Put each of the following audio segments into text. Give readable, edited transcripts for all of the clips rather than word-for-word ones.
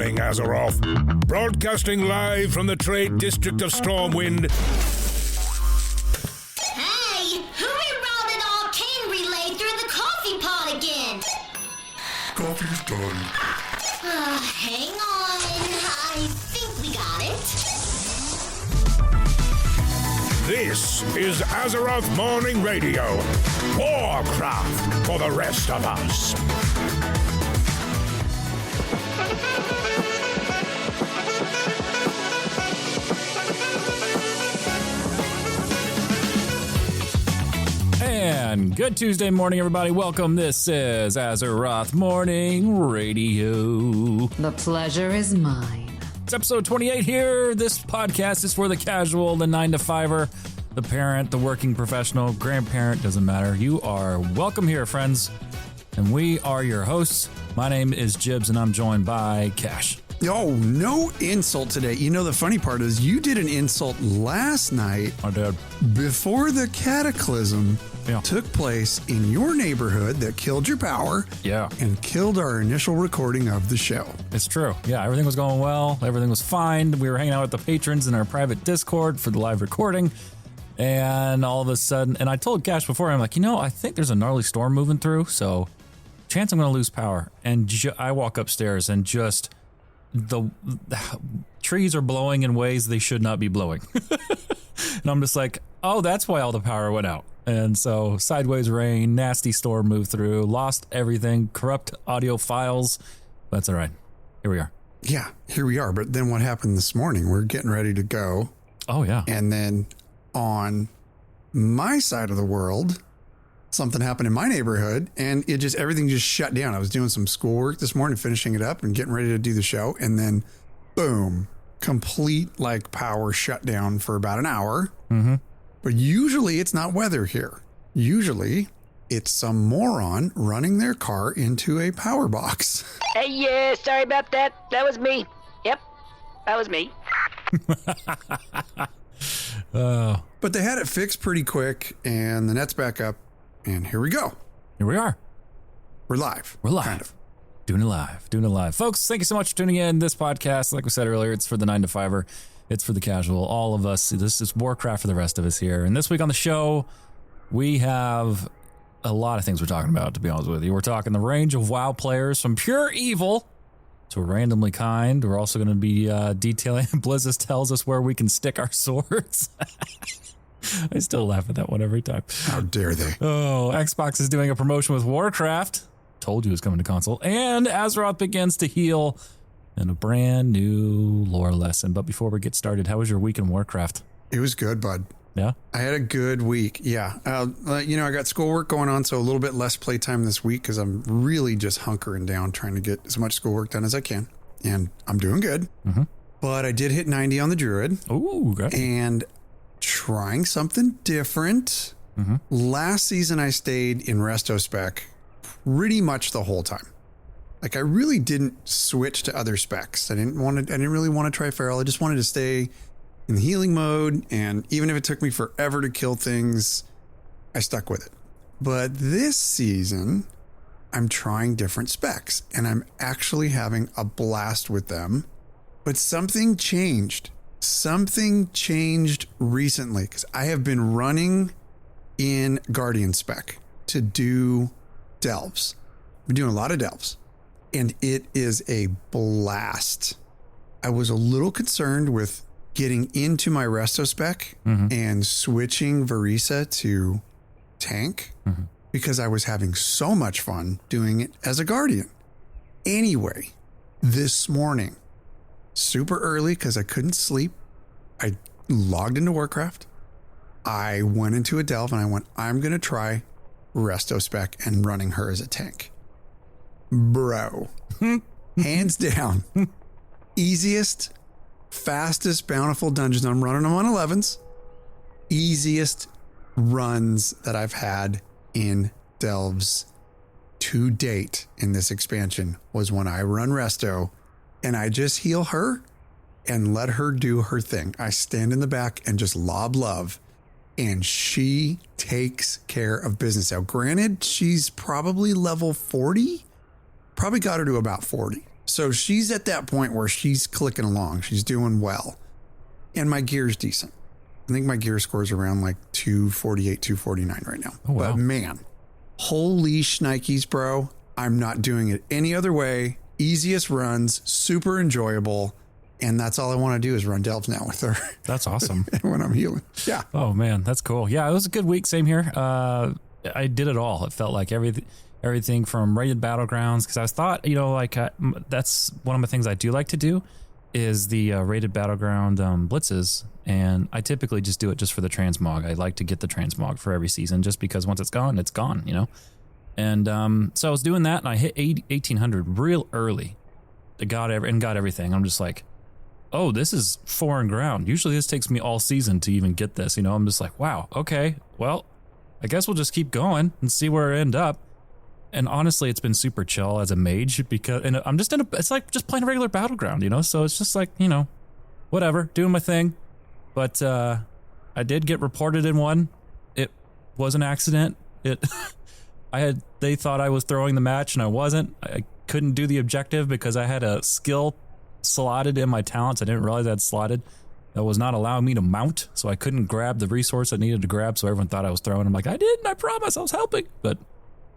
morning, Azeroth. Broadcasting live from the trade district of Stormwind. Hey, who rerouted arcane relay through the coffee pot again? Coffee's done. Hang on. I think we got it. This is Azeroth Morning Radio. Warcraft for the rest of us. And good Tuesday morning, everybody. Welcome. This is Azeroth Morning Radio. The pleasure is mine. It's episode 28 here. This podcast is for the casual, the 9-to-5er, the parent, the working professional, grandparent, doesn't matter. You are welcome here, friends. And we are your hosts. My name is Jibbs, and I'm joined by Cash. Oh, no insult today. You know, the funny part is you did an insult last night. I did. Before the cataclysm took place in your neighborhood that killed your power. Yeah. And killed our initial recording of the show. It's true. Yeah, everything was going well. Everything was fine. We were hanging out with the patrons in our private Discord for the live recording. And all of a sudden, and I told Cash before, I'm like, I think there's a gnarly storm moving through. So chance I'm going to lose power. And I walk upstairs and just... the trees are blowing in ways they should not be blowing. And I'm just like, oh, that's why all the power went out. And so sideways rain, nasty storm moved through, lost everything, corrupt audio files. That's all right. Here we are. Yeah, here we are. But then what happened this morning? We're getting ready to go. Oh, yeah. And then on my side of the world, something happened in my neighborhood and everything just shut down. I was doing some schoolwork this morning, finishing it up and getting ready to do the show. And then boom, complete power shut down for about an hour. Mm-hmm. But usually it's not weather here. Usually it's some moron running their car into a power box. Hey, yeah, sorry about that. That was me. Yep, that was me. But they had it fixed pretty quick and the net's back up. And here we go. Here we are. We're live. We're live. Kind of. Doing it live. Folks, thank you so much for tuning in. This podcast, like we said earlier, it's for the 9-to-5er. It's for the casual. All of us. This is Warcraft for the rest of us here. And this week on the show, we have a lot of things we're talking about, to be honest with you. We're talking the range of WoW players from pure evil to randomly kind. We're also going to be detailing, Blizzard tells us where we can stick our swords. I still laugh at that one every time. How dare they? Oh, Xbox is doing a promotion with Warcraft. Told you it was coming to console. And Azeroth begins to heal in a brand new lore lesson. But before we get started, how was your week in Warcraft? It was good, bud. Yeah? I had a good week. Yeah. I got schoolwork going on, so a little bit less playtime this week because I'm really just hunkering down trying to get as much schoolwork done as I can. And I'm doing good. Mm-hmm. But I did hit 90 on the Druid. Ooh, good. And trying something different. Mm-hmm. Last season, I stayed in Resto Spec pretty much the whole time. I really didn't switch to other specs. I didn't really want to try Feral. I just wanted to stay in the healing mode. And even if it took me forever to kill things, I stuck with it. But this season, I'm trying different specs and I'm actually having a blast with them. But something changed. Something changed recently because I have been running in Guardian spec to do delves. I've been doing a lot of delves and it is a blast. I was a little concerned with getting into my Resto spec and switching Varisa to tank because I was having so much fun doing it as a Guardian. Anyway, this morning, super early because I couldn't sleep, I logged into Warcraft. I went into a delve and I went, I'm going to try Resto spec and running her as a tank. Bro, hands down, easiest, fastest, bountiful dungeons. I'm running them on 11s. Easiest runs that I've had in delves to date in this expansion was when I run Resto and I just heal her and let her do her thing. I stand in the back and just lob love and she takes care of business. Now, granted, she's probably level 40, probably got her to about 40. So she's at that point where she's clicking along. She's doing well. And my gear's decent. I think my gear score's around like 248, 249 right now. Oh, wow. But man, holy shnikes, bro. I'm not doing it any other way. Easiest runs, super enjoyable. And that's all I want to do is run delves now with her. That's awesome. When I'm healing. Yeah. Oh man, that's cool. Yeah, it was a good week. Same here. I did it all. It felt like everything from rated battlegrounds, because I thought, like that's one of the things I do like to do is the rated battleground blitzes, and I typically just do it just for the transmog. I like to get the transmog for every season, just because once it's gone, And so I was doing that, and I hit 1800 real early. Got everything. I'm just like, oh, this is foreign ground. Usually this takes me all season to even get this. I'm just like, wow, okay, well, I guess we'll just keep going and see where I end up. And honestly, it's been super chill as a mage, because I'm just it's like just playing a regular battleground, So it's just like, whatever, doing my thing. But I did get reported in one. It was an accident. They thought I was throwing the match, and I wasn't. I couldn't do the objective because I had a skill slotted in my talents. I didn't realize I had slotted. That was not allowing me to mount, so I couldn't grab the resource I needed to grab, so everyone thought I was throwing. I'm like, I didn't, I promise, I was helping. But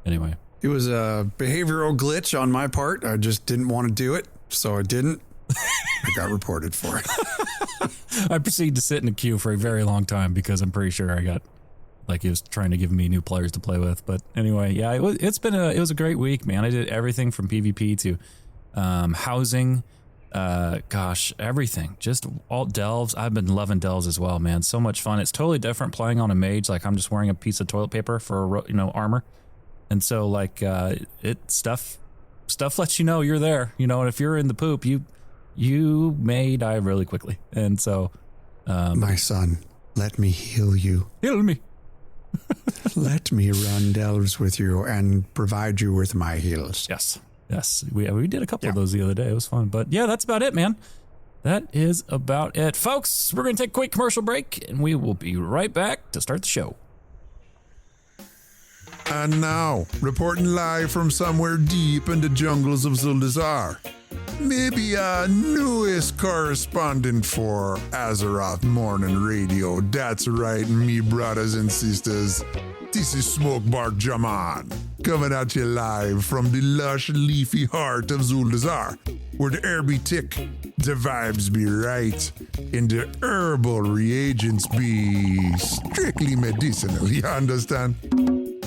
anyway. It was a behavioral glitch on my part. I just didn't want to do it, so I didn't. I got reported for it. I proceeded to sit in a queue for a very long time because I'm pretty sure I got, like, he was trying to give me new players to play with. But anyway, yeah, it was a great week, man. I did everything from PvP to housing, everything. Just all delves. I've been loving delves as well, man. So much fun. It's totally different playing on a mage. Like, I'm just wearing a piece of toilet paper for armor, and so like stuff lets you know you're there. And if you're in the poop, you may die really quickly. And so, my son, let me heal you. Heal me. Let me run delves with you and provide you with my heals. Yes. We did a couple of those the other day. It was fun. But yeah, that's about it, man. That is about it. Folks, we're going to take a quick commercial break, and we will be right back to start the show. And now, reporting live from somewhere deep in the jungles of Zuldazar, maybe our newest correspondent for Azeroth Morning Radio. That's right, me brothers and sisters. This is Smokebark Jaman, coming at you live from the lush, leafy heart of Zuldazar, where the air be thick, the vibes be right, and the herbal reagents be strictly medicinal, you understand?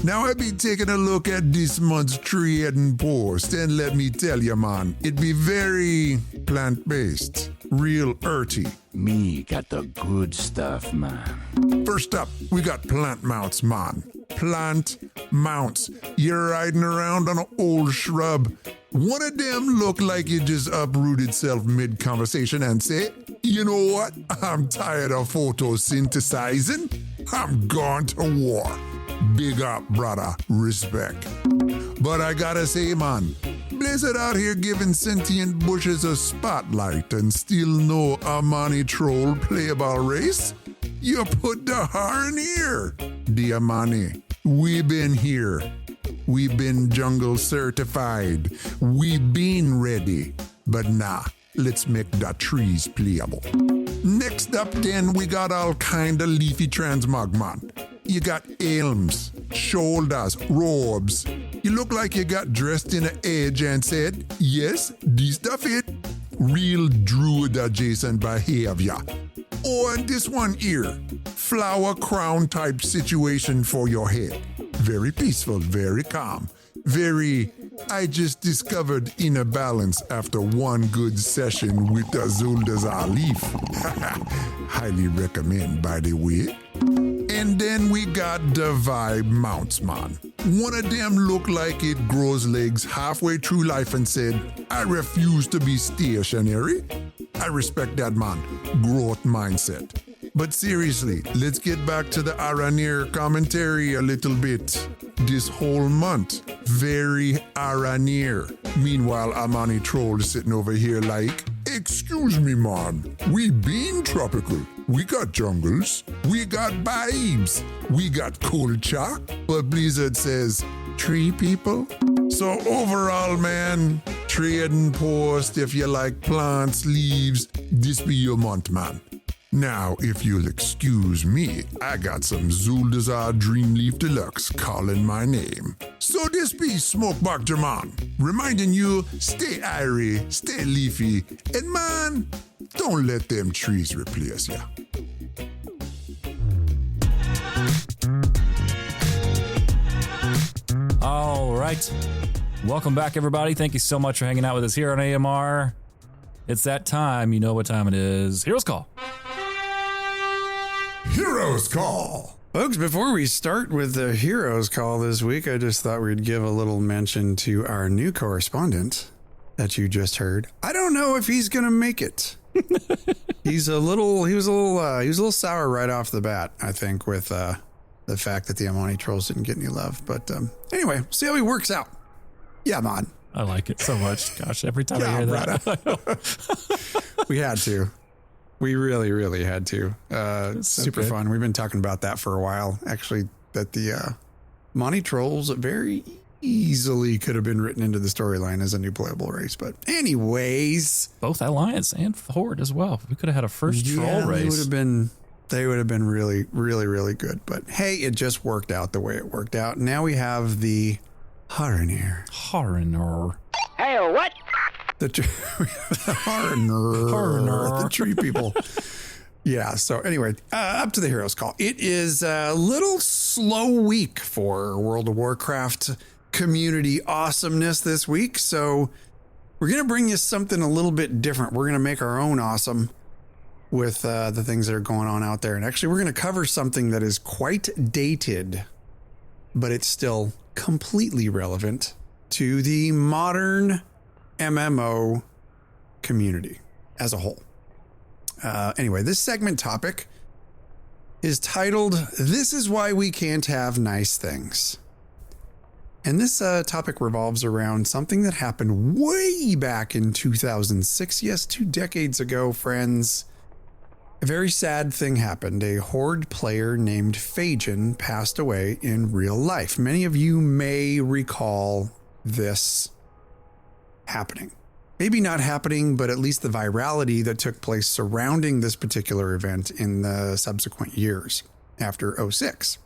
Now I be taking a look at this month's trading post, and let me tell you, man, it be very plant-based, real earthy. Me got the good stuff, man. First up, we got plant mounts, man. Plant mounts. You're riding around on an old shrub. One of them look like it just uprooted itself mid-conversation and say, you know what? I'm tired of photosynthesizing. I'm going to war. Big up, brother. Respect. But I gotta say, man, Blizzard out here giving sentient bushes a spotlight and still no Amani troll playable race? You put the horn here. The Amani, we been here. We been jungle certified. We been ready. But nah, let's make the trees playable. Next up then, we got all kind of leafy transmog, man. You got elms, shoulders, robes. You look like you got dressed in an edge and said, yes, this stuff it. Real druid adjacent behavior. Oh, and this one here, flower crown type situation for your head. Very peaceful, very calm, very, I just discovered inner balance after one good session with the Zuldazar leaf. Highly recommend, by the way. And then we got the vibe mounts, man. One of them looked like it grows legs halfway through life and said, I refuse to be stationary. I respect that, man. Growth mindset. But seriously, let's get back to the Aranir commentary a little bit. This whole month, very Aranir. Meanwhile, Amani Troll is sitting over here like, excuse me, man. We been tropical. We got jungles. We got vibes. We got culture. But Blizzard says, tree people? So overall, man, trading post if you like plants, leaves, this be your month, man. Now, if you'll excuse me, I got some Zuldazar Dreamleaf Deluxe calling my name. So this be Smokebark German, reminding you, stay airy, stay leafy, and man, don't let them trees replace ya. All right. Welcome back, everybody. Thank you so much for hanging out with us here on AMR. It's that time. You know what time it is. Heroes Call. Heroes Call. Folks, before we start with the Heroes Call this week, I just thought we'd give a little mention to our new correspondent that you just heard. I don't know if he's going to make it. He was a little sour right off the bat, I think, with the fact that the Amani Trolls didn't get any love. But anyway, see how he works out. Yeah, man. I like it so much. Gosh, every time I hear that. We had to. We really, really had to. Super fun. We've been talking about that for a while. Actually, that the Monty Trolls very easily could have been written into the storyline as a new playable race. But anyways. Both Alliance and Horde as well. We could have had a first troll race. They would have been really, really, really good. But hey, it just worked out the way it worked out. Now we have the Hariner. Hey, what? The Hariner. The tree people. Yeah, so anyway, up to the Heroes Call. It is a little slow week for World of Warcraft community awesomeness this week. So we're going to bring you something a little bit different. We're going to make our own awesome with the things that are going on out there. And actually, we're going to cover something that is quite dated, but it's still completely relevant to the modern MMO community as a whole. Anyway, this segment topic is titled, "This is Why We Can't Have Nice Things." And this topic revolves around something that happened way back in 2006. Yes, 2 decades ago, friends. A very sad thing happened. A Horde player named Phajin passed away in real life. Many of you may recall this happening. Maybe not happening, but at least the virality that took place surrounding this particular event in the subsequent years after 06.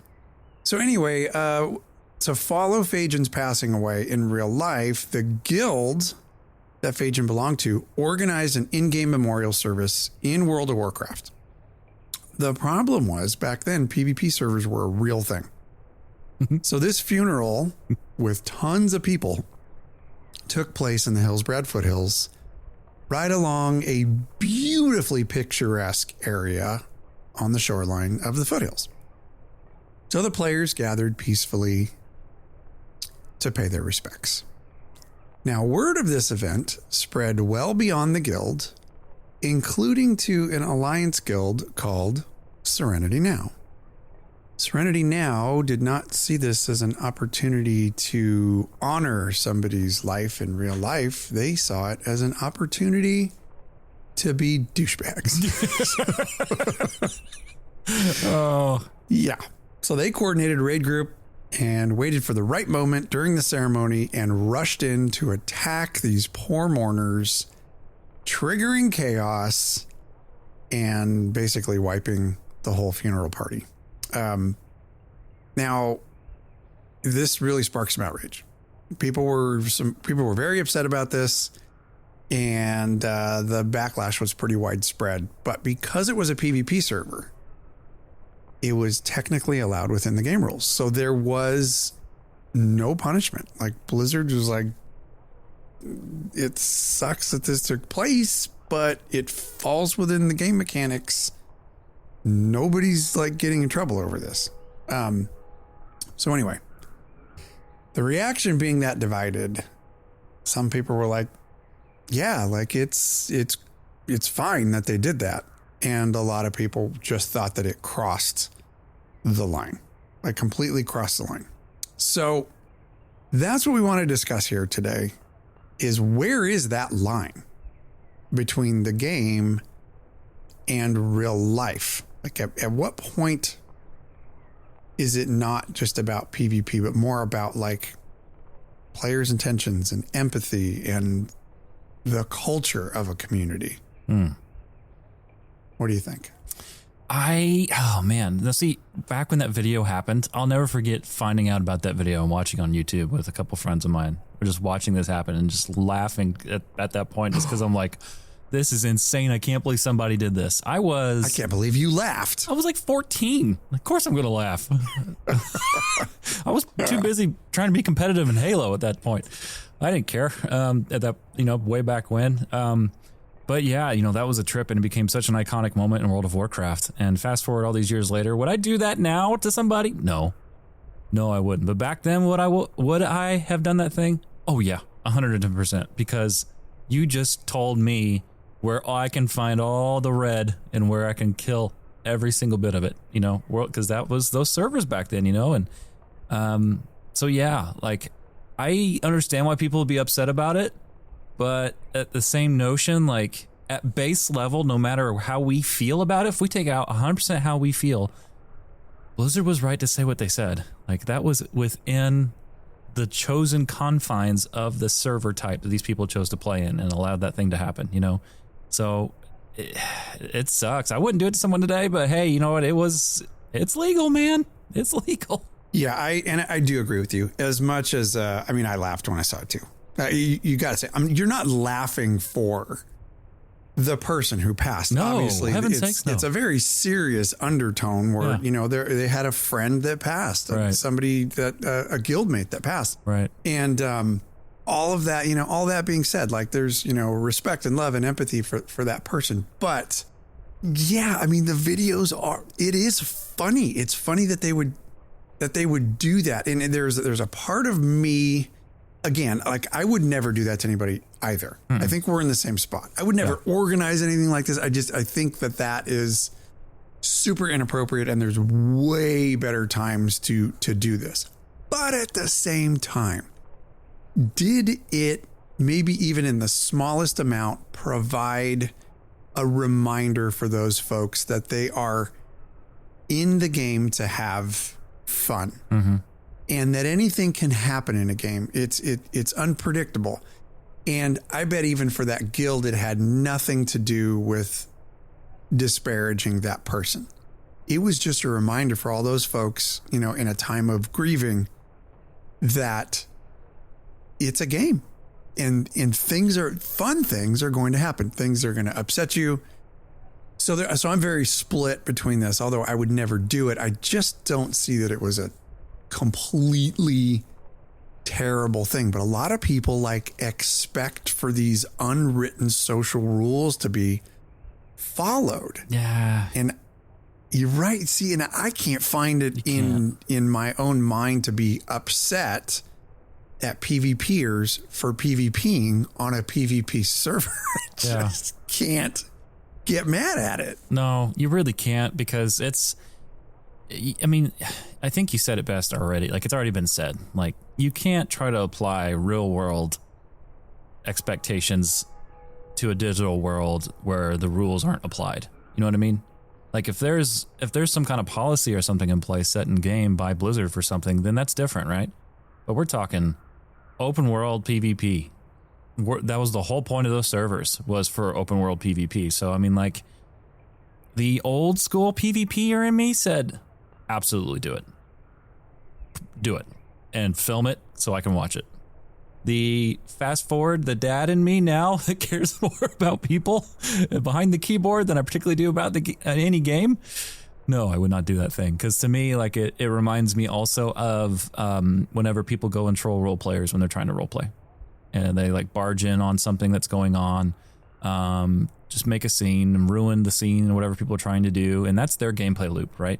So anyway, to follow Phajin's passing away in real life, the guild that Phajin belonged to organized an in-game memorial service in World of Warcraft. The problem was, back then, PvP servers were a real thing. So this funeral with tons of people took place in the Hillsbrad foothills, right along a beautifully picturesque area on the shoreline of the foothills. So the players gathered peacefully to pay their respects. Now, word of this event spread well beyond the guild, including to an alliance guild called Serenity Now. Serenity Now did not see this as an opportunity to honor somebody's life in real life. They saw it as an opportunity to be douchebags. Oh, yeah. So they coordinated a raid group and waited for the right moment during the ceremony and rushed in to attack these poor mourners, triggering chaos and basically wiping the whole funeral party. Now, this really sparked some outrage. People were very upset about this, and the backlash was pretty widespread. But because it was a PvP server, it was technically allowed within the game rules. So there was no punishment. Like, Blizzard was like, it sucks that this took place, but it falls within the game mechanics. Nobody's like getting in trouble over this. So anyway, the reaction being that divided, some people were like, yeah, like it's fine that they did that. And a lot of people just thought that it crossed the line, like completely crossed the line. So that's what we want to discuss here today, is where is that line between the game and real life? Like at what point is it not just about PvP, but more about like players' intentions and empathy and the culture of a community. What do you think? Oh man, now see, back when that video happened, I'll never forget finding out about that video and watching on YouTube with a couple friends of mine. We're just watching this happen and just laughing at that point, just because I'm like, this is insane. I can't believe somebody did this. I can't believe you laughed. I was like 14. Of course I'm going to laugh. I was too busy trying to be competitive in Halo at that point. I didn't care at that, way back when. But yeah, that was a trip, and it became such an iconic moment in World of Warcraft. And fast forward all these years later, would I do that now to somebody? No, I wouldn't. But back then, would I have done that thing? Oh yeah, 110%. Because you just told me where I can find all the red and where I can kill every single bit of it, because that was those servers back then, and so yeah, like I understand why people would be upset about it, but at the same notion, like at base level, no matter how we feel about it, if we take out 100% how we feel, Blizzard was right to say what they said. Like that was within the chosen confines of the server type that these people chose to play in and allowed that thing to happen, So it sucks. I wouldn't do it to someone today, but hey, you know what? It's legal, man. It's legal. Yeah, I do agree with you as much as, I laughed when I saw it too. You got to say, you're not laughing for the person who passed. No, obviously, heaven's sakes, no. It's a very serious undertone where, they had a friend that passed, right. Somebody that, a guildmate that passed. Right. And, all of that, all that being said, like there's, respect and love and empathy for that person. But yeah, the videos it is funny. It's funny that they would do that. And there's a part of me, again, like I would never do that to anybody either. I think we're in the same spot. I would never organize anything like this. I think that is super inappropriate, and there's way better times to do this. But at the same time, did it, maybe even in the smallest amount, provide a reminder for those folks that they are in the game to have fun, and that anything can happen in a game? It's unpredictable. And I bet even for that guild, it had nothing to do with disparaging that person. It was just a reminder for all those folks, in a time of grieving, that it's a game, and fun things are going to happen. Things are going to upset you. So I'm very split between this, although I would never do it. I just don't see that it was a completely terrible thing. But a lot of people expect for these unwritten social rules to be followed. Yeah. And you're right. See, and I can't find it in my own mind to be upset at PvPers for PvPing on a PvP server. I just can't get mad at it. No, you really can't, because I think you said it best already. Like, it's already been said. Like, you can't try to apply real world expectations to a digital world where the rules aren't applied. You know what I mean? Like, if there's some kind of policy or something in place set in game by Blizzard for something, then that's different, right? But we're talking open world PvP. That was the whole point of those servers, was for open world PvP. So, the old school PvPer in me said, absolutely do it. Do it. And film it so I can watch it. The fast forward, the dad in me now that cares more about people behind the keyboard than I particularly do about any game. No, I would not do that thing. Because to me, it reminds me also of whenever people go and troll role players when they're trying to role play. And they barge in on something that's going on, just make a scene and ruin the scene and whatever people are trying to do. And that's their gameplay loop, right?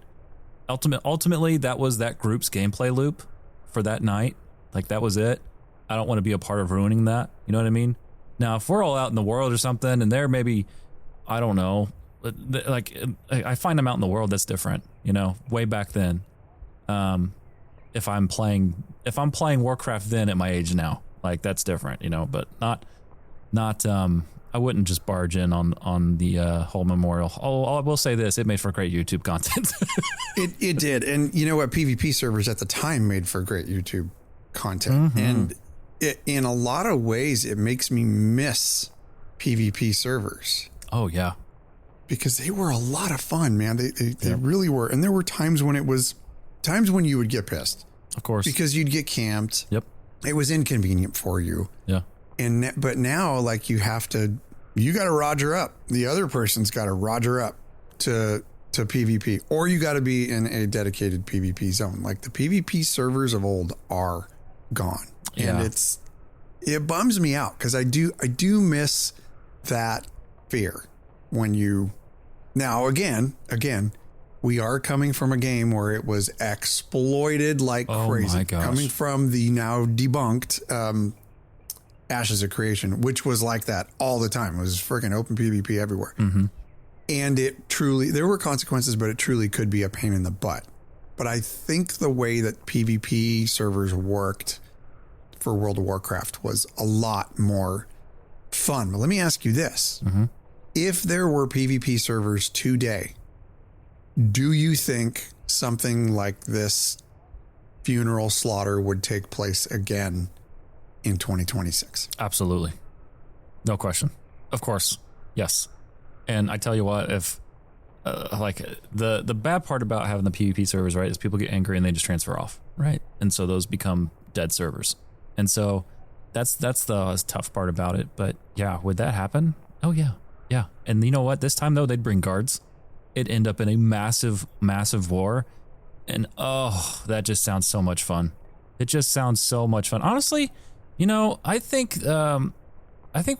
Ultimately, that was that group's gameplay loop for that night. That was it. I don't want to be a part of ruining that. You know what I mean? Now, if we're all out in the world or something and they're maybe, I don't know, I find them out in the world, that's different, way back then. If I'm playing Warcraft then at my age now, that's different, but not I wouldn't just barge in on the whole memorial. Oh, I will say this, it made for great YouTube content. It did. And you know what? PvP servers at the time made for great YouTube content. And in a lot of ways, it makes me miss PvP servers. Oh, yeah. Because they were a lot of fun, man. They really were. And there were times when you would get pissed. Of course. Because you'd get camped. Yep. It was inconvenient for you. Yeah. But now, like, you got to Roger up. The other person's got to Roger up to PvP, or you got to be in a dedicated PvP zone. Like, the PvP servers of old are gone. Yeah. And it bums me out because I do miss that fear when you, now again, we are coming from a game where it was exploited like crazy. My gosh. Coming from the now debunked Ashes of Creation, which was like that all the time. It was freaking open PvP everywhere. Mm-hmm. And there were consequences, but it truly could be a pain in the butt. But I think the way that PvP servers worked for World of Warcraft was a lot more fun. But let me ask you this. Mm-hmm. If there were PvP servers today, do you think something like this funeral slaughter would take place again in 2026? Absolutely. No question. Of course. Yes. And I tell you what, if like the bad part about having the PvP servers, right, is people get angry and they just transfer off, right? And so those become dead servers. And so that's the tough part about it. But yeah, would that happen? Oh yeah. Yeah. And you know what? This time though, they'd bring guards. It'd end up in a massive, massive war. And oh, that just sounds so much fun. It just sounds so much fun. Honestly, you know, I think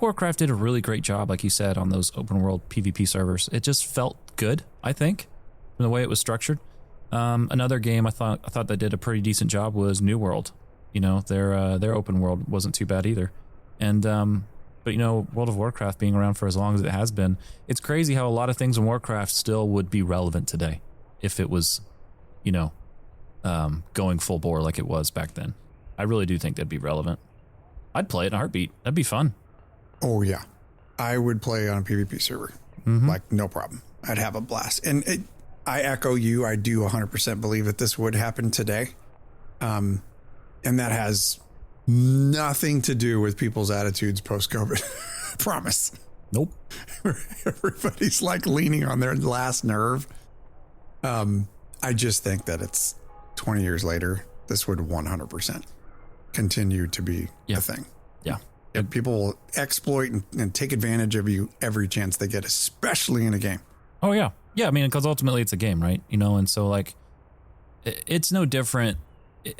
Warcraft did a really great job, like you said, on those open world PvP servers. It just felt good, I think, from the way it was structured. Another game I thought that did a pretty decent job was New World. You know, their open world wasn't too bad either. And but you know, World of Warcraft being around for as long as it has been, it's crazy how a lot of things in Warcraft still would be relevant today if it was, you know, going full bore like it was back then. I really do think that'd be relevant. I'd play it in a heartbeat. That'd be fun. Oh yeah, I would play on a PvP server, like no problem. I'd have a blast. And I echo you. I do 100% believe that this would happen today, and that has nothing to do with people's attitudes post-COVID. Promise. Nope. Everybody's like leaning on their last nerve. I just think that it's 20 years later, this would 100% continue to be a thing. Yeah. And people will exploit and take advantage of you every chance they get, especially in a game. Oh yeah. Yeah. I mean, because ultimately it's a game, right? You know, and so like, it's no different.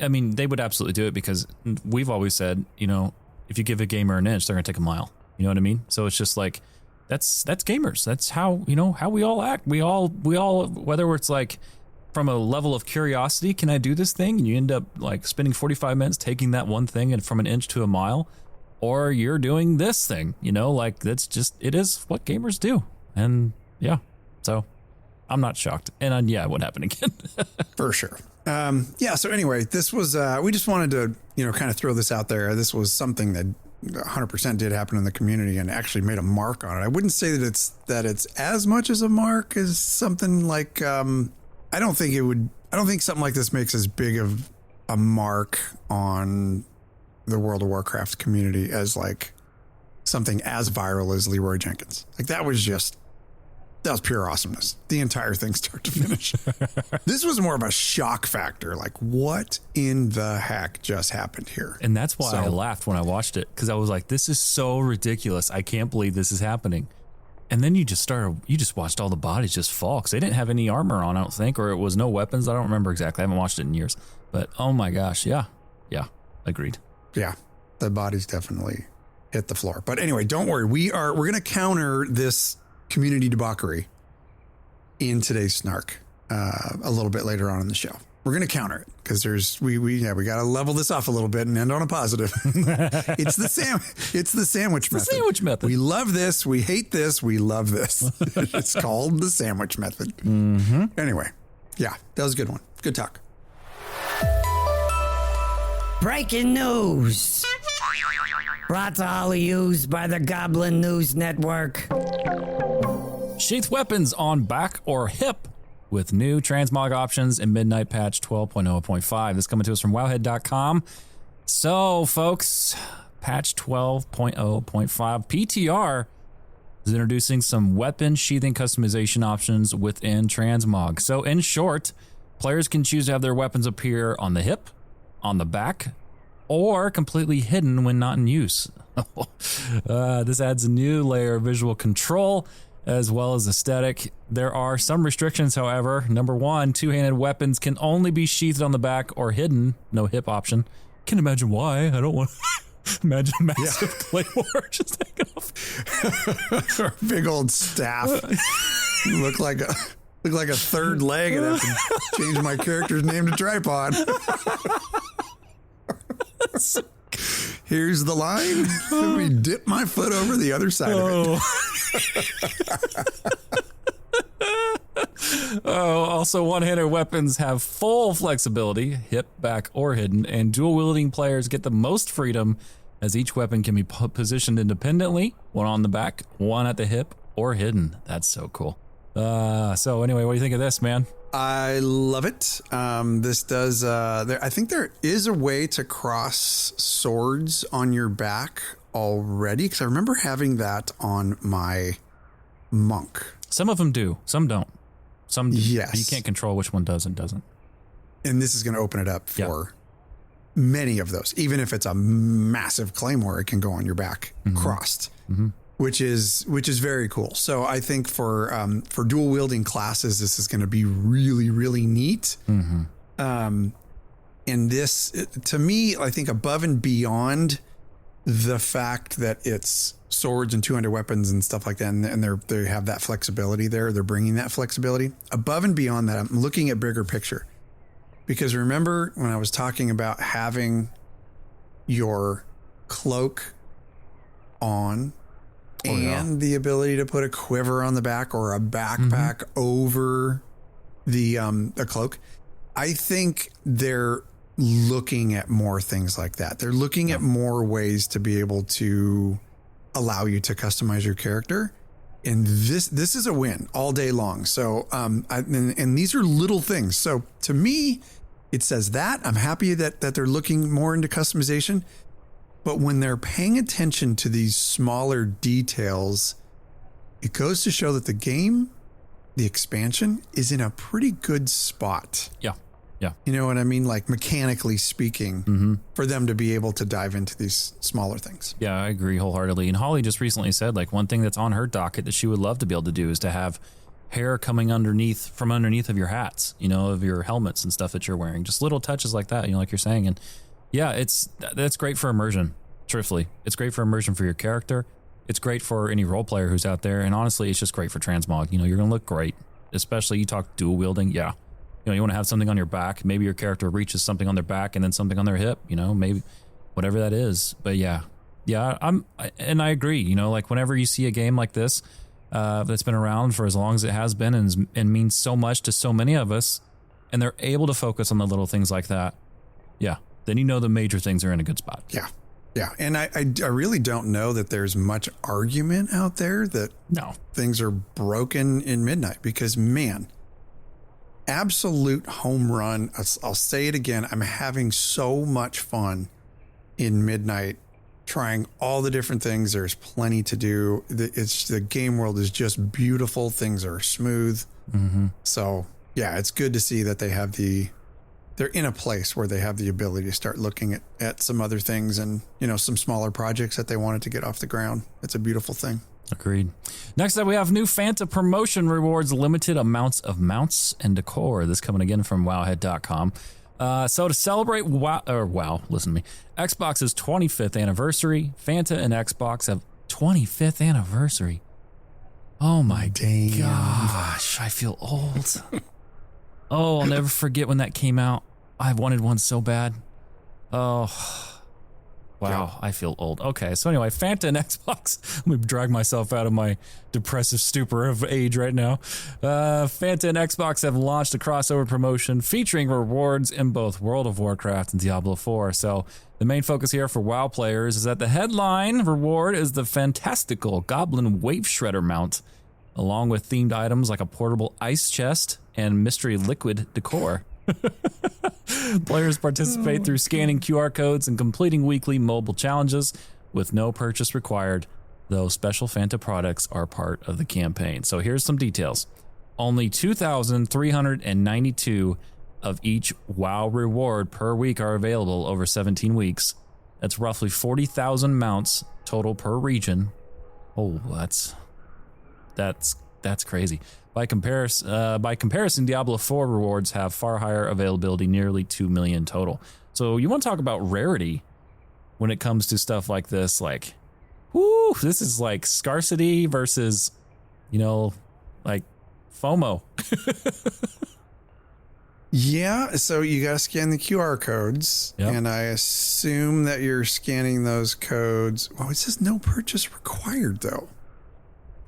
I mean, they would absolutely do it because we've always said, you know, if you give a gamer an inch, they're going to take a mile. You know what I mean? So it's just like, that's gamers. That's how, you know, how we all act. We all, whether it's like from a level of curiosity, can I do this thing? And you end up like spending 45 minutes taking that one thing and from an inch to a mile, or you're doing this thing, you know, like that's just, it is what gamers do. And yeah, so I'm not shocked. And yeah, it would happen again. For sure. Yeah. So anyway, this was, we just wanted to, you know, kind of throw this out there. This was something that 100% did happen in the community and actually made a mark on it. I wouldn't say that it's as much as a mark as something like, I don't think something like this makes as big of a mark on the World of Warcraft community as like something as viral as Leroy Jenkins. Like that was pure awesomeness. The entire thing start to finish. This was more of a shock factor. Like what in the heck just happened here? And that's why I laughed when I watched it. Cause I was like, this is so ridiculous. I can't believe this is happening. And then you just watched all the bodies just fall. Cause they didn't have any armor on, I don't think, or it was no weapons. I don't remember exactly. I haven't watched it in years, but oh my gosh. Yeah. Yeah. Agreed. Yeah. The bodies definitely hit the floor, but anyway, don't worry. We're going to counter this community debauchery in today's snark a little bit later on in the show. We're going to counter it because we got to level this off a little bit and end on a positive. It's the sandwich method. Sandwich method. We love this. We hate this. We love this. It's called the sandwich method. Mm-hmm. Anyway, yeah, that was a good one. Good talk. Breaking news. Brought to all of yous by the Goblin News Network. Sheath weapons on back or hip with new transmog options in Midnight Patch 12.0.5. This coming to us from wowhead.com. So, folks, patch 12.0.5 PTR is introducing some weapon sheathing customization options within transmog. So, in short, players can choose to have their weapons appear on the hip, on the back, or completely hidden when not in use. This adds a new layer of visual control as well as aesthetic. There are some restrictions, however. Number one, two-handed weapons can only be sheathed on the back or hidden. No hip option. Can't imagine why. I don't want to imagine a massive claymore just taking off. Big old staff. Look like a third leg, and I have to change my character's name to Tripod. Here's the line. Let me dip my foot over the other side of it. Also, one-handed weapons have full flexibility, hip, back, or hidden, and dual-wielding players get the most freedom as each weapon can be positioned independently, one on the back, one at the hip, or hidden. That's so cool. So anyway, what do you think of this, man? I love it. This does, I think there is a way to cross swords on your back already, because I remember having that on my monk. Some of them do, some don't. Some, yes. You can't control which one does and doesn't. And this is going to open it up for many of those. Even if it's a massive claymore, it can go on your back crossed. Mm-hmm. Which is very cool. So I think for dual wielding classes, this is going to be really, really neat. Mm-hmm. And this, to me, I think above and beyond the fact that it's swords and two-handed weapons and stuff like that, and they have that flexibility there. They're bringing that flexibility above and beyond that. I'm looking at bigger picture, because remember when I was talking about having your cloak on. And the ability to put a quiver on the back or a backpack over the cloak. I think they're looking at more things like that. They're looking at more ways to be able to allow you to customize your character. And this is a win all day long. So, and these are little things. So to me, it says that I'm happy that they're looking more into customization. But when they're paying attention to these smaller details, it goes to show that the game, the expansion, is in a pretty good spot. Yeah. Yeah. You know what I mean? Like mechanically speaking, for them to be able to dive into these smaller things. Yeah, I agree wholeheartedly. And Holly just recently said, like, one thing that's on her docket that she would love to be able to do is to have hair coming from underneath of your hats, you know, of your helmets and stuff that you're wearing. Just little touches like that, you know, like you're saying. And yeah, that's great for immersion. Truthfully, it's great for immersion for your character. It's great for any role player who's out there. And honestly, it's just great for transmog. You know, you're going to look great, especially you talk dual wielding. Yeah. You know, you want to have something on your back. Maybe your character reaches something on their back and then something on their hip, you know, maybe whatever that is. But yeah, I agree. You know, like whenever you see a game like this, that's been around for as long as it has been and means so much to so many of us, and they're able to focus on the little things like that. Yeah. Then you know the major things are in a good spot. Yeah. Yeah. And I really don't know that there's much argument out there that things are broken in Midnight, because man, absolute home run. I'll say it again. I'm having so much fun in Midnight, trying all the different things. There's plenty to do. The game world is just beautiful. Things are smooth. Mm-hmm. So yeah, it's good to see that they're in a place where they have the ability to start looking at some other things and, you know, some smaller projects that they wanted to get off the ground. It's a beautiful thing. Agreed. Next up, we have new Fanta promotion rewards, limited amounts of mounts and decor. This coming again from wowhead.com. So to celebrate listen to me, Xbox's 25th anniversary, Fanta and Xbox have 25th anniversary. Oh my gosh, I feel old. Oh, I'll never forget when that came out. I wanted one so bad. Oh, wow, I feel old. Okay, so anyway, Fanta and Xbox. Let me drag myself out of my depressive stupor of age right now. Fanta and Xbox have launched a crossover promotion featuring rewards in both World of Warcraft and Diablo 4. So the main focus here for WoW players is that the headline reward is the fantastical Goblin Wave Shredder mount, along with themed items like a portable ice chest and mystery liquid decor. Players participate through scanning QR codes and completing weekly mobile challenges with no purchase required, though special Fanta products are part of the campaign. So here's some details. Only 2,392 of each WoW reward per week are available over 17 weeks. That's roughly 40,000 mounts total per region. Oh, that's crazy. By comparison, Diablo 4 rewards have far higher availability, nearly 2 million total. So you want to talk about rarity when it comes to stuff like this? Like, whoo, this is like scarcity versus, like FOMO. Yeah, so you got to scan the QR codes, Yep. and I assume that you're scanning those codes. Well, it says no purchase required, though.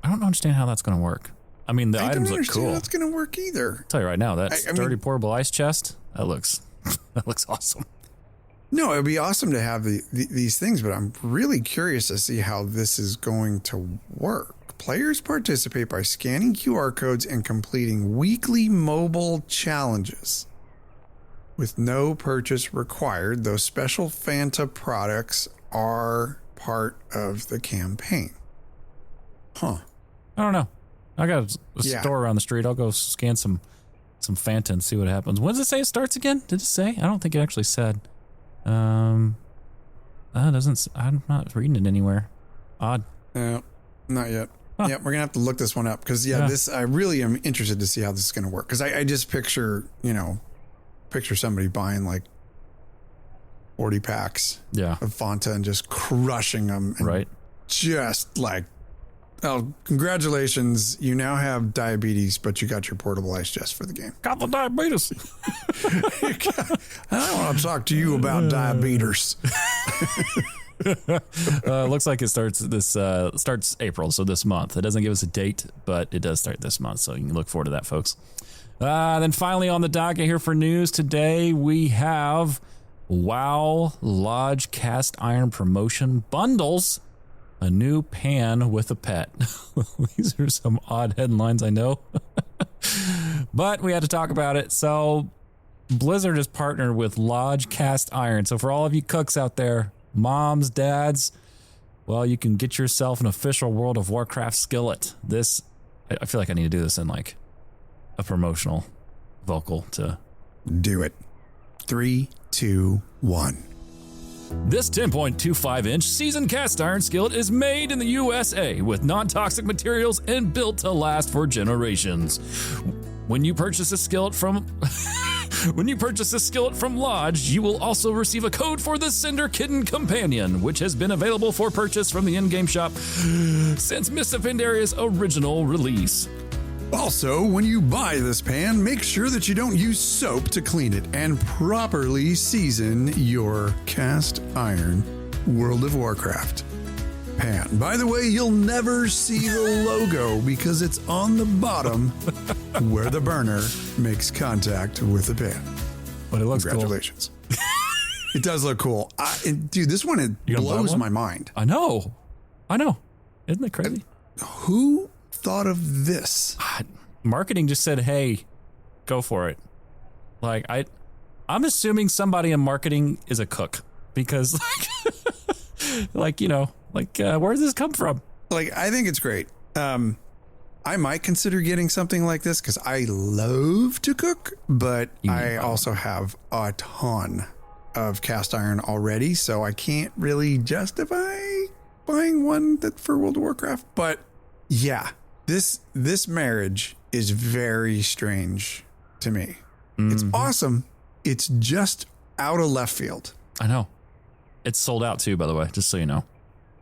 I don't understand how that's going to work. I mean, the items look cool. I don't understand how that's going to work either. I'll tell you right now, that sturdy portable ice chest, that looks awesome. No, it would be awesome to have these things, but I'm really curious to see how this is going to work. Players participate by scanning QR codes and completing weekly mobile challenges with no purchase required, though special Fanta products are part of the campaign. Huh. I don't know. I got a store around the street. I'll go scan some Fanta and see what happens. When does it say it starts again? Did it say? I don't think it actually said. Doesn't. I'm not reading it anywhere. Odd. No, not yet. Huh. Yeah, we're gonna have to look this one up because this I really am interested to see how this is gonna work because I just picture somebody buying like 40 packs of Fanta and just crushing them and just like, oh, congratulations, you now have diabetes, but you got your portable ice chest for the game. Got the diabetes. I don't want to talk to you about diabetes. Looks like it starts April, so this month. It doesn't give us a date, but it does start this month, so you can look forward to that, folks. Then finally on the docket here for news today, we have WoW Lodge Cast Iron Promotion Bundles, a new pan with a pet. These are some odd headlines, I know. But we had to talk about it. So Blizzard has partnered with Lodge Cast Iron. So for all of you cooks out there, moms, dads, well, you can get yourself an official World of Warcraft skillet. This, I feel like I need to do this in like a promotional vocal to do it. 3, 2, 1. This 10.25-inch seasoned cast iron skillet is made in the USA with non-toxic materials and built to last for generations. When you purchase a skillet from Lodge, you will also receive a code for the Cinder Kitten Companion, which has been available for purchase from the in-game shop since Mists of Pandaria's original release. Also, when you buy this pan, make sure that you don't use soap to clean it and properly season your cast iron World of Warcraft pan. By the way, you'll never see the logo because it's on the bottom where the burner makes contact with the pan. But it looks Congratulations. Cool. It does look cool. Dude, this one blows my mind. I know. Isn't it crazy? Who thought of this? Marketing just said, hey, go for it. Like, I'm assuming somebody in marketing is a cook because where does this come from? Like, I think it's great. I might consider getting something like this because I love to cook, but I also have a ton of cast iron already, so I can't really justify buying one that for World of Warcraft. But yeah, this marriage is very strange to me. Mm-hmm. It's awesome. It's just out of left field. I know. It's sold out too, by the way, just so you know.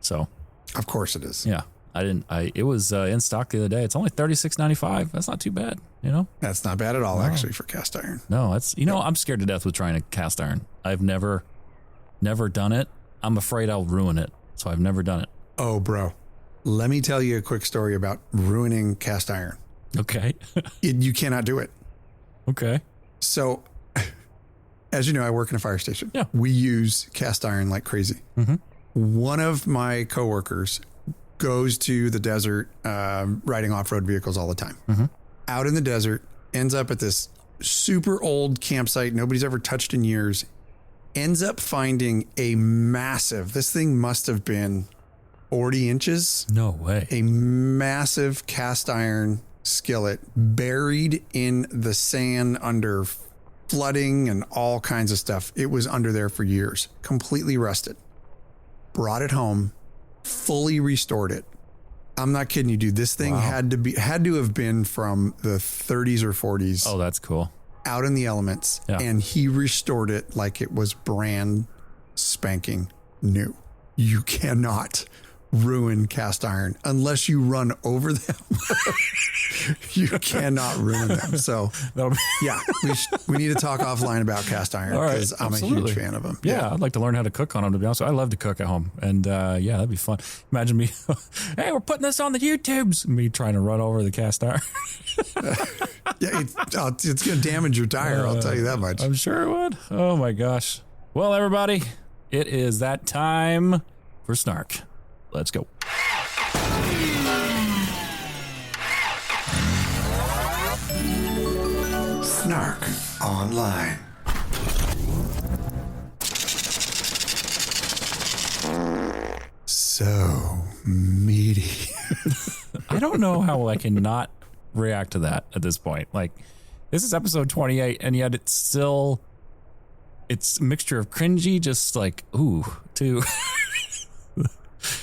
So, of course it is. Yeah. It was in stock the other day. It's only $36.95. That's not too bad, you know? That's not bad at all, actually, for cast iron. No, I'm scared to death with trying to cast iron. I've never done it. I'm afraid I'll ruin it. So I've never done it. Oh, bro. Let me tell you a quick story about ruining cast iron. Okay. You cannot do it. Okay. So, as you know, I work in a fire station. Yeah. We use cast iron like crazy. Mm-hmm. One of my coworkers goes to the desert riding off-road vehicles all the time. Mm-hmm. Out in the desert, ends up at this super old campsite nobody's ever touched in years, ends up finding a massive, this thing must have been 40 inches. No way. A massive cast iron skillet buried in the sand under flooding and all kinds of stuff. It was under there for years, completely rusted. Brought it home, fully restored it. I'm not kidding you, dude. This thing had to have been from the 30s or 40s. Oh, that's cool. Out in the elements. Yeah. And he restored it like it was brand spanking new. You cannot ruin cast iron unless you run over them. You cannot ruin them. So yeah, we need to talk offline about cast iron because I'm a huge fan of them. Yeah, I'd like to learn how to cook on them, to be honest. I love to cook at home. And yeah, that'd be fun. Imagine me, hey, we're putting this on the YouTubes. Me trying to run over the cast iron. Yeah, it's going to damage your tire. I'll tell you that much. I'm sure it would. Oh my gosh. Well, everybody, it is that time for Snark. Let's go. Snark Online. So meaty. I don't know how I can not react to that at this point. Like, this is episode 28, and yet it's a mixture of cringy, just like, ooh, to...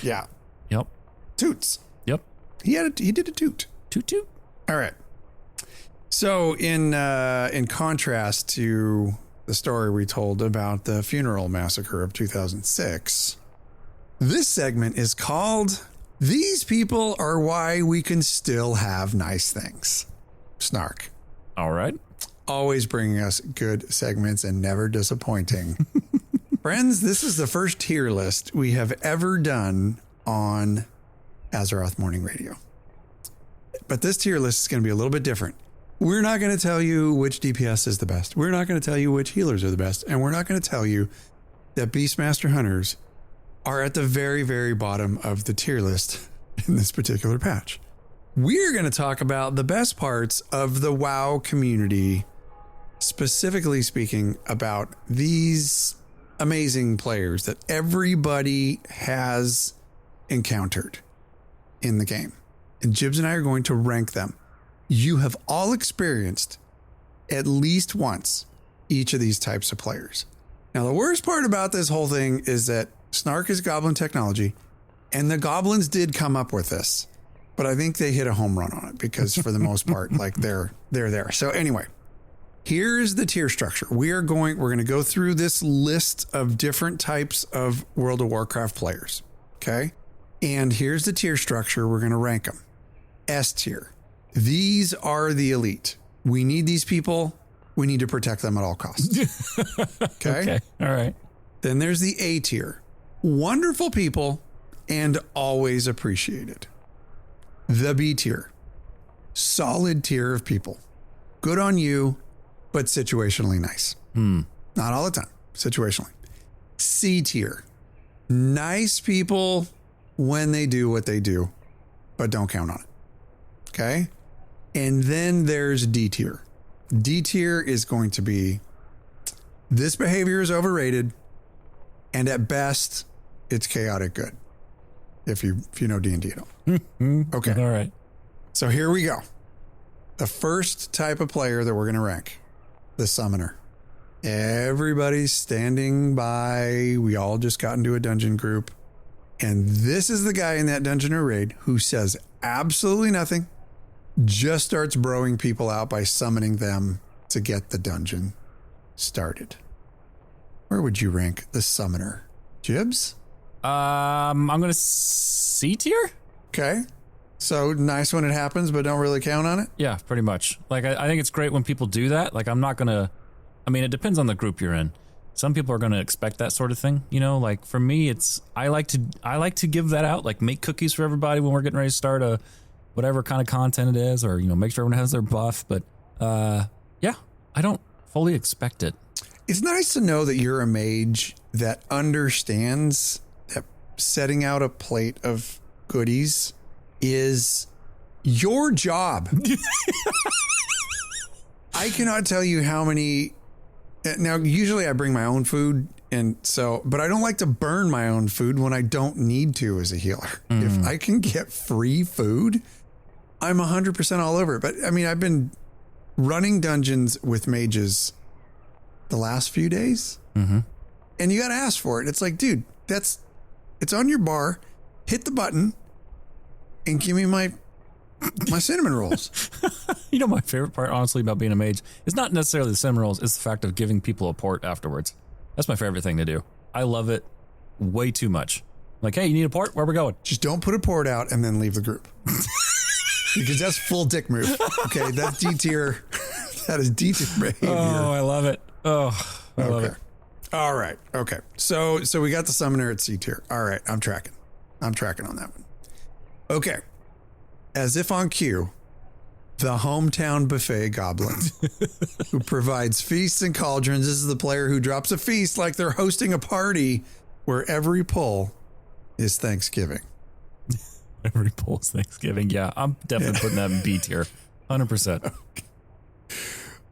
Yeah. Yep. Toots. Yep. He did a toot. Toot toot. All right. So in contrast to the story we told about the funeral massacre of 2006, this segment is called "These People Are Why We Can Still Have Nice Things." Snark. All right. Always bringing us good segments and never disappointing. Friends, this is the first tier list we have ever done on Azeroth Morning Radio. But this tier list is going to be a little bit different. We're not going to tell you which DPS is the best. We're not going to tell you which healers are the best. And we're not going to tell you that Beastmaster Hunters are at the very, very bottom of the tier list in this particular patch. We're going to talk about the best parts of the WoW community, specifically speaking about these amazing players that everybody has encountered in the game. And Jibbs and I are going to rank them. You have all experienced at least once each of these types of players. Now, the worst part about this whole thing is that Snark is Goblin technology, and the Goblins did come up with this, but I think they hit a home run on it because for the most part, like they're there. So anyway, here is the tier structure. We're going to go through this list of different types of World of Warcraft players. Okay. And here's the tier structure. We're going to rank them. S tier. These are the elite. We need these people. We need to protect them at all costs. Okay. All right. Then there's the A tier. Wonderful people and always appreciated. The B tier. Solid tier of people. Good on you, but situationally nice. Not all the time. Situationally. C tier. Nice people when they do what they do, but don't count on it. Okay. And then there's D tier. D tier is going to be, this behavior is overrated, and at best, it's chaotic good. If you know D&D at all. Okay. All right. So here we go. The first type of player that we're going to rank, the summoner. Everybody's standing by. We all just got into a dungeon group. And this is the guy in that dungeon or raid who says absolutely nothing, just starts broing people out by summoning them to get the dungeon started. Where would you rank the summoner? Jibbs? I'm going to C tier. Okay. So nice when it happens, but don't really count on it? Yeah, pretty much. Like, I think it's great when people do that. Like, I'm not going to, I mean, it depends on the group you're in. Some people are going to expect that sort of thing. You know, like for me, it's, I like to give that out, like make cookies for everybody when we're getting ready to start a, whatever kind of content it is, or, you know, make sure everyone has their buff. But, yeah, I don't fully expect it. It's nice to know that you're a mage that understands that setting out a plate of goodies is your job. I cannot tell you how many. Now, usually I bring my own food, but I don't like to burn my own food when I don't need to as a healer. If I can get free food, I'm 100% all over it. But I mean, I've been running dungeons with mages the last few days, and you got to ask for it. It's like, dude, it's on your bar. Hit the button and give me my cinnamon rolls. You know, my favorite part, honestly, about being a mage is not necessarily the cinnamon rolls. It's the fact of giving people a port afterwards. That's my favorite thing to do. I love it way too much. Like, hey, you need a port? Where we going? Just don't put a port out and then leave the group. Because that's full dick move. Okay, that's D tier. That is D tier behavior. Oh, I love it. Oh, I love it. All right. Okay. So we got the summoner at C tier. All right. I'm tracking on that one. Okay. As if on cue, the hometown buffet goblin who provides feasts and cauldrons. This is the player who drops a feast like they're hosting a party where every pull is Thanksgiving. Every pull is Thanksgiving. Yeah, I'm definitely putting that in B tier. 100%.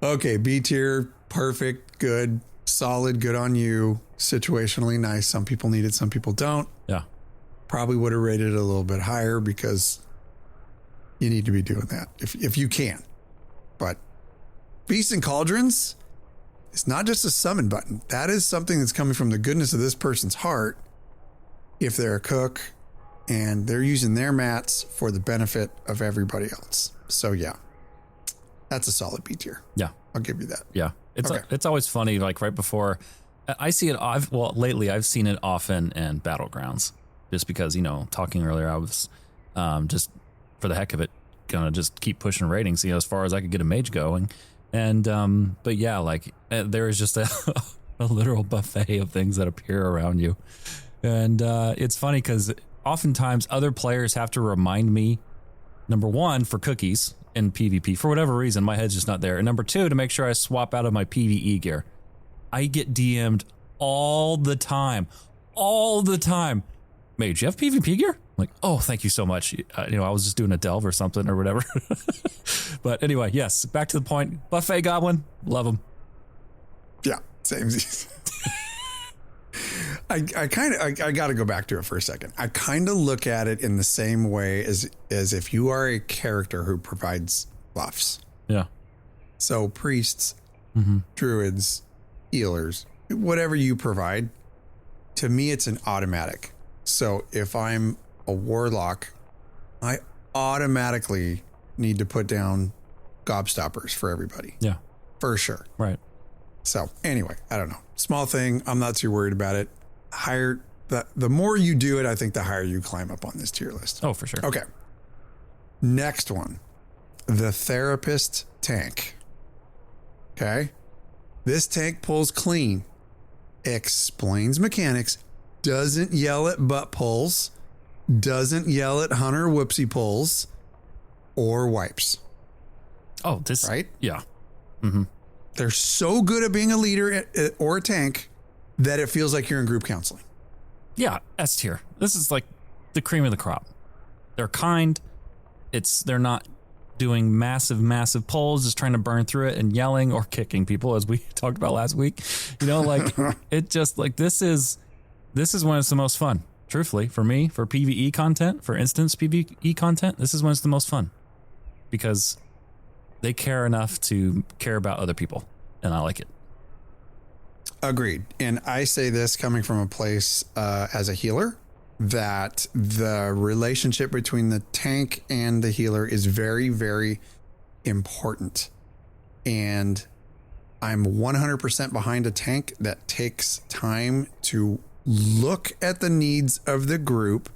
Okay, B tier, perfect, good, solid, good on you. Situationally nice. Some people need it, some people don't. Yeah. Probably would have rated it a little bit higher because you need to be doing that if you can. But Feasts and Cauldrons, it's not just a summon button. That is something that's coming from the goodness of this person's heart. If they're a cook and they're using their mats for the benefit of everybody else. So yeah, that's a solid B tier. Yeah. I'll give you that. Yeah. It's always funny, like right before I see it. Lately I've seen it often in Battlegrounds just because, talking earlier, I was just for the heck of it, gonna just keep pushing ratings, as far as I could get a mage going. And, but yeah, like there is just a literal buffet of things that appear around you. And, it's funny because oftentimes other players have to remind me, number one, for cookies in PvP, for whatever reason, my head's just not there. And number two, to make sure I swap out of my PvE gear. I get DM'd all the time. Mage, you have PvP gear? I'm like, oh, thank you so much. I was just doing a delve or something or whatever. But anyway, yes, back to the point. Buffet Goblin, love him. Yeah, same. I got to go back to it for a second. I kind of look at it in the same way as if you are a character who provides buffs. Yeah. So priests, druids, healers, whatever you provide, to me, it's an automatic. So if I'm a warlock, I automatically need to put down gobstoppers for everybody. Yeah. For sure. Right. So anyway, I don't know. Small thing. I'm not too worried about it. The more you do it, I think the higher you climb up on this tier list. Oh, for sure. Okay. Next one. The therapist tank. Okay. This tank pulls clean, explains mechanics, doesn't yell at butt pulls, doesn't yell at hunter whoopsie pulls, or wipes. Oh, this. Right? Yeah. They're so good at being a leader or a tank that it feels like you're in group counseling. Yeah, S tier. This is like the cream of the crop. They're kind. They're not doing massive pulls, just trying to burn through it and yelling or kicking people, as we talked about last week. It just like this is when it's the most fun. Truthfully, for me, for PvE content, for instance PvE content, this is when it's the most fun because they care enough to care about other people, and I like it. Agreed. And I say this coming from a place as a healer, that the relationship between the tank and the healer is very, very important. And I'm 100% behind a tank that takes time to look at the needs of the group,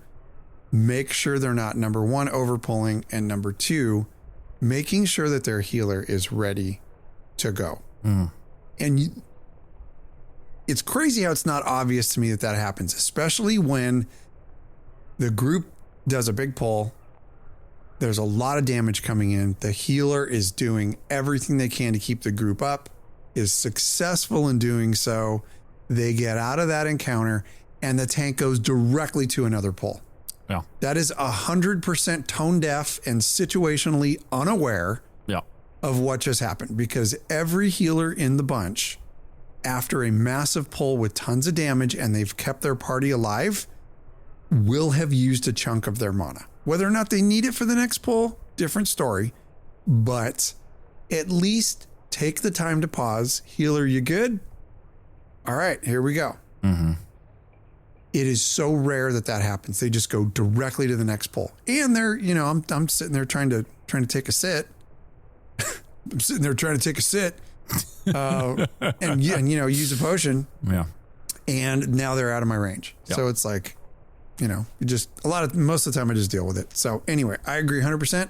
make sure they're not, number one, overpulling, and number two, making sure that their healer is ready to go. And it's crazy how it's not obvious to me that happens, especially when the group does a big pull. There's a lot of damage coming in. The healer is doing everything they can to keep the group up, is successful in doing so. They get out of that encounter and the tank goes directly to another pull. Yeah. That is 100% tone deaf and situationally unaware. Yeah. of what just happened, because every healer in the bunch, after a massive pull with tons of damage and they've kept their party alive, will have used a chunk of their mana. Whether or not they need it for the next pull, different story, but at least take the time to pause. Healer, you good? All right, here we go. Mm-hmm. It is so rare that happens. They just go directly to the next pull. And they're, you know, I'm sitting there trying to take a sit. I'm sitting there trying to take a sit, and you know, use a potion. Yeah. And now they're out of my range. Yep. So it's like, you know, most of the time I just deal with it. So anyway, I agree 100%.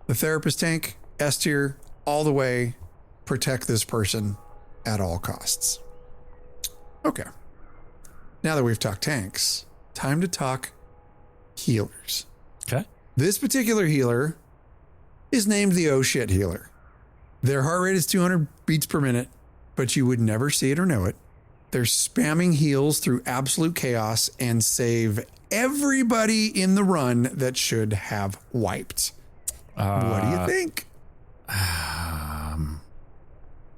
The therapist tank, S tier, all the way. Protect this person at all costs. Okay. Now that we've talked tanks, time to talk healers. Okay. This particular healer is named the oh shit healer. Their heart rate is 200 beats per minute, but you would never see it or know it. They're spamming heals through absolute chaos and save everybody in the run that should have wiped. What do you think?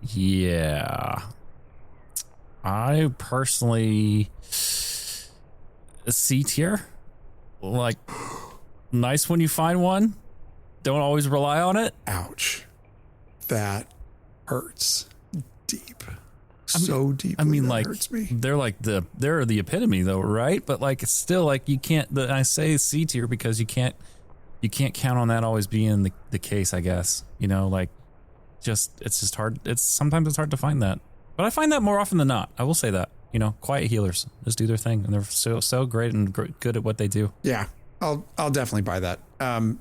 Yeah. I personally, C tier, like, nice when you find one. Don't always rely on it. Ouch. That hurts deep. So deep. I mean, like, hurts me. they're the epitome though, right? But like, it's still like, you can't, I say C tier because you can't count on that always being the case, I guess. You know, like, it's just hard. Sometimes it's hard to find that. But I find that more often than not. I will say that, you know, quiet healers just do their thing, and they're so great and good at what they do. Yeah, I'll definitely buy that.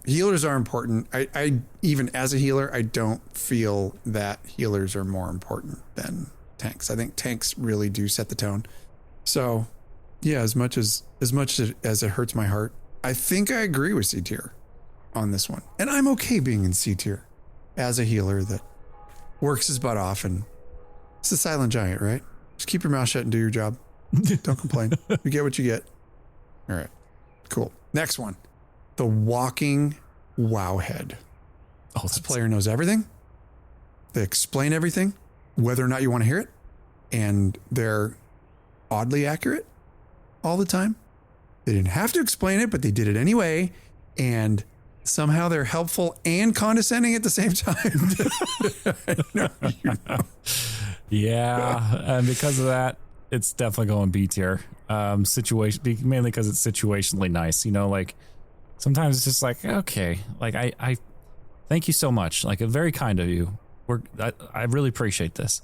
Healers are important. I even as a healer, I don't feel that healers are more important than tanks. I think tanks really do set the tone. So, yeah, as much as it hurts my heart, I think I agree with C tier on this one, and I'm okay being in C tier as a healer that works his butt off and. It's a silent giant, right? Just keep your mouth shut and do your job. Don't complain. You get what you get. All right. Cool. Next one. The walking wowhead. Oh, this player knows everything. They explain everything, whether or not you want to hear it. And they're oddly accurate all the time. They didn't have to explain it, but they did it anyway. And somehow they're helpful and condescending at the same time. You know. Yeah, and because of that, it's definitely going B tier. Mainly because it's situationally nice. You know, like, sometimes it's just like, okay, like, I thank you so much. Like, very kind of you. I really appreciate this.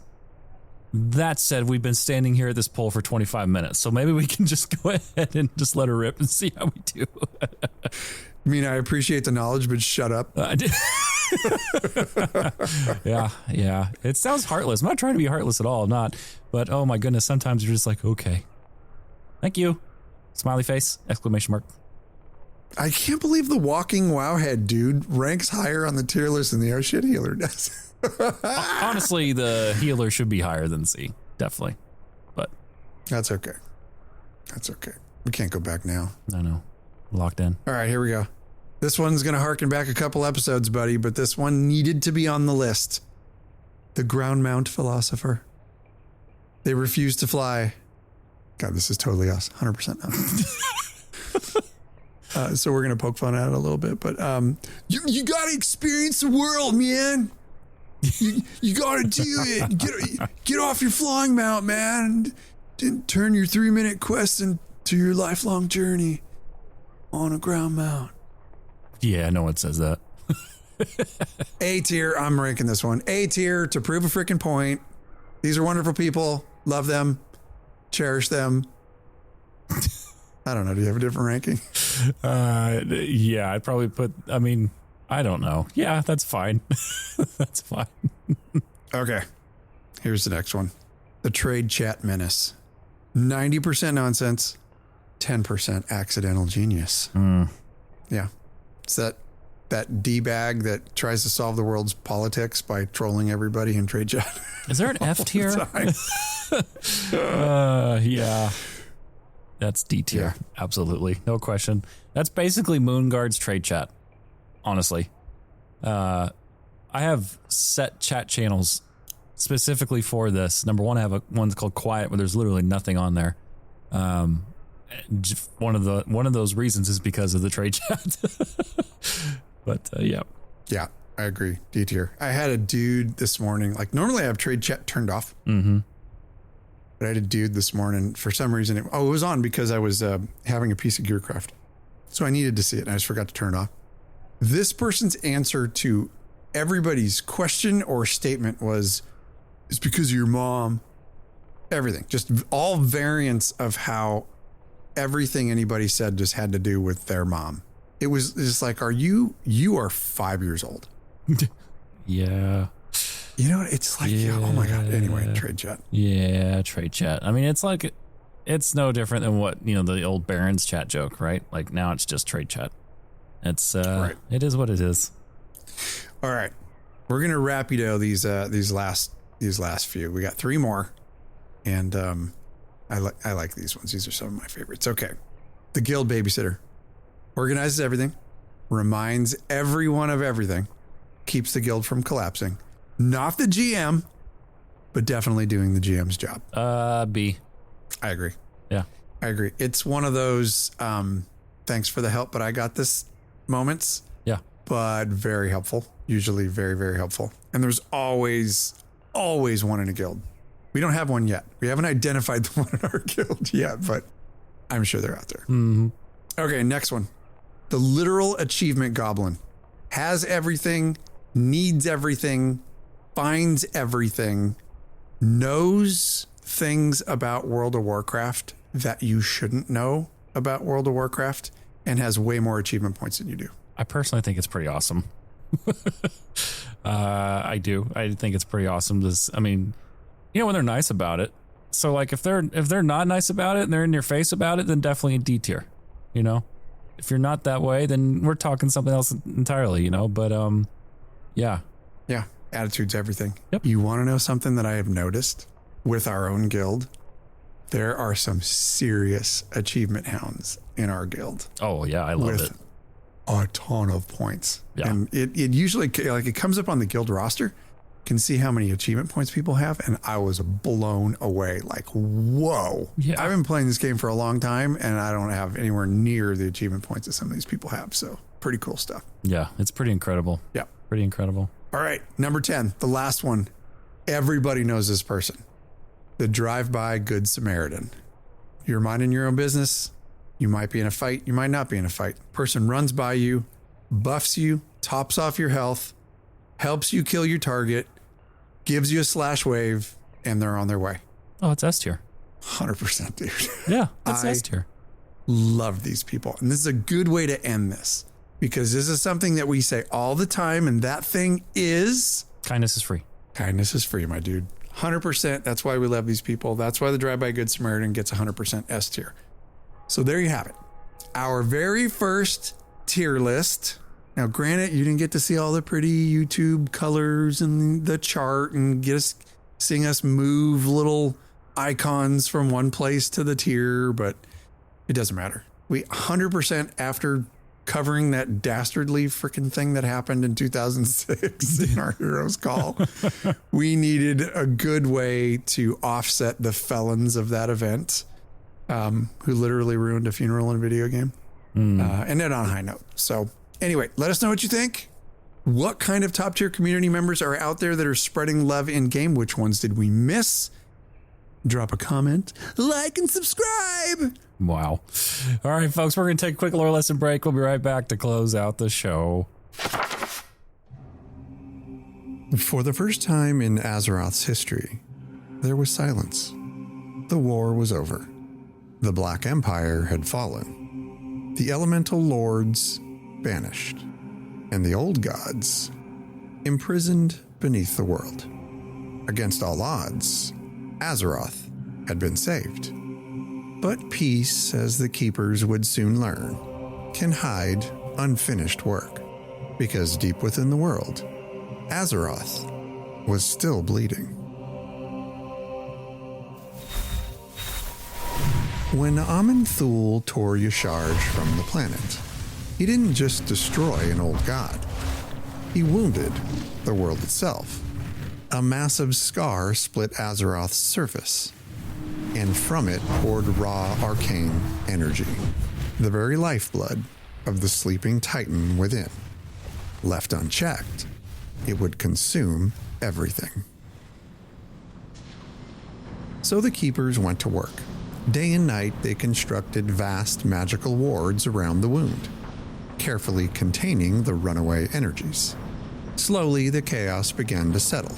That said, we've been standing here at this pole for 25 minutes, so maybe we can just go ahead and just let her rip and see how we do. I mean, I appreciate the knowledge, but shut up. Yeah. It sounds heartless. I'm not trying to be heartless at all. I'm not. But oh my goodness, sometimes you're just like, okay. Thank you. Smiley face, exclamation mark. I can't believe the walking wowhead dude ranks higher on the tier list than the oh shit healer does. Honestly, the healer should be higher than C. Definitely. But that's okay. We can't go back now. No. Locked in. All right, here we go. This one's going to harken back a couple episodes, buddy, but this one needed to be on the list. The ground mount philosopher. They refuse to fly. God, this is totally us. 100% us. So we're going to poke fun at it a little bit, but you got to experience the world, man. You got to do it. Get off your flying mount, man. And turn your 3-minute quest into your lifelong journey on a ground mount. Yeah, no one says that. A tier, I'm ranking this one. A tier to prove a freaking point. These are wonderful people. Love them. Cherish them. I don't know. Do you have a different ranking? Yeah, I'd probably I don't know. Yeah, that's fine. That's fine. Okay. Here's the next one. The trade chat menace. 90% nonsense, 10% accidental genius. Yeah. It's that D-bag that tries to solve the world's politics by trolling everybody in trade chat. Is there an F tier? Yeah. That's D tier. Yeah. Absolutely. No question. That's basically Moonguard's trade chat. Honestly. I have set chat channels specifically for this. Number one, I have one's called Quiet, where there's literally nothing on there. One of those reasons is because of the trade chat. But yeah. Yeah, I agree. D tier. I had a dude this morning. Like normally I have trade chat turned off. Mm-hmm. But I had a dude this morning for some reason. It was on because I was having a piece of Gearcraft. So I needed to see it and I just forgot to turn it off. This person's answer to everybody's question or statement was, it's because of your mom. Everything. Just all variants of how everything anybody said just had to do with their mom. It was just like, you are 5 years old. Yeah. You know what? It's like, oh my God. Anyway, trade chat. Yeah, trade chat. I mean, it's no different than what, the old Barron's chat joke, right? Like now it's just trade chat. It's, right. It is what it is. All right. We're going to rapido these last few. We got 3 more. And, I like these ones. These are some of my favorites. Okay. The guild babysitter organizes everything, reminds everyone of everything, keeps the guild from collapsing. Not the GM, but definitely doing the GM's job. B. I agree. Yeah. I agree. It's one of those, thanks for the help, but I got this moments. Yeah. But very helpful. Usually very, very helpful. And there's always one in a guild. We don't have one yet. We haven't identified the one in our guild yet, but I'm sure they're out there. Mm-hmm. Okay, next one. The literal achievement goblin has everything, needs everything, finds everything, knows things about World of Warcraft that you shouldn't know about World of Warcraft, and has way more achievement points than you do. I personally think it's pretty awesome. I do. I think it's pretty awesome. When they're nice about it. So like if they're not nice about it and they're in your face about it, then definitely a D tier. If you're not that way, then we're talking something else entirely, but yeah. Yeah, attitude's everything. Yep. You want to know something that I have noticed with our own guild? There are some serious achievement hounds in our guild. Oh yeah, I love it. A ton of points. Yeah. And it usually, like, it comes up on the guild roster, can see how many achievement points people have, and I was blown away. Like, whoa. Yeah. I've been playing this game for a long time, and I don't have anywhere near the achievement points that some of these people have. So pretty cool stuff. Yeah, it's pretty incredible. Yeah. Pretty incredible. All right, number 10, the last one. Everybody knows this person. The drive-by Good Samaritan. You're minding your own business. You might be in a fight. You might not be in a fight. Person runs by you, buffs you, tops off your health, helps you kill your target, gives you a slash wave, and they're on their way. Oh, it's S tier. 100%, dude. Yeah, it's S tier. Love these people. And this is a good way to end this, because this is something that we say all the time, and that thing is... Kindness is free. Kindness is free, my dude. 100%. That's why we love these people. That's why the Drive-By Good Samaritan gets 100% S tier. So there you have it. Our very first tier list. Now, granted, you didn't get to see all the pretty YouTube colors and the chart and seeing us move little icons from one place to the tier, but it doesn't matter. We 100% after covering that dastardly freaking thing that happened in 2006 in our Heroes Call, we needed a good way to offset the felons of that event, who literally ruined a funeral in a video game. And then on a high note. So anyway, let us know what you think. What kind of top tier community members are out there that are spreading love in game? Which ones did we miss? Drop a comment, like, and subscribe. Wow. All right, folks, we're going to take a quick lore lesson break. We'll be right back to close out the show. For the first time in Azeroth's history, there was silence. The war was over. The Black Empire had fallen. The elemental lords banished. And the old gods imprisoned beneath the world. Against all odds, Azeroth had been saved. But peace, as the keepers would soon learn, can hide unfinished work. Because deep within the world, Azeroth was still bleeding. When Aman'Thul tore Yasharj from the planet, he didn't just destroy an old god. he wounded the world itself. A massive scar split Azeroth's surface, and from it poured raw arcane energy, the very lifeblood of the sleeping titan within. Left unchecked, it would consume everything. So the keepers went to work. Day and night, they constructed vast magical wards around the wound, carefully containing the runaway energies. Slowly, the chaos began to settle.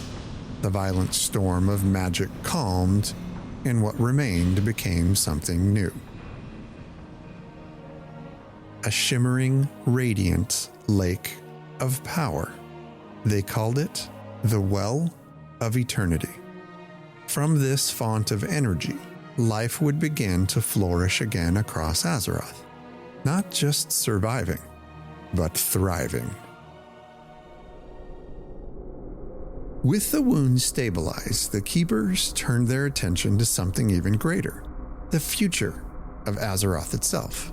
The violent storm of magic calmed, and what remained became something new. A shimmering, radiant lake of power. They called it the Well of Eternity. From this font of energy, life would begin to flourish again across Azeroth. Not just surviving, but thriving. With the wounds stabilized, the Keepers turned their attention to something even greater, the future of Azeroth itself.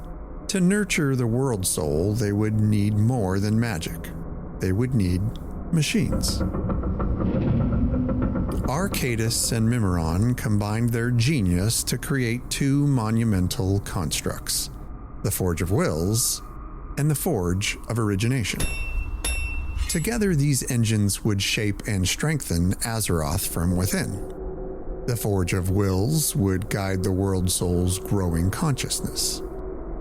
To nurture the world soul, they would need more than magic. They would need machines. Arcadis and Mimiron combined their genius to create two monumental constructs, the Forge of Wills and the Forge of Origination. Together, these engines would shape and strengthen Azeroth from within. The Forge of Wills would guide the world soul's growing consciousness.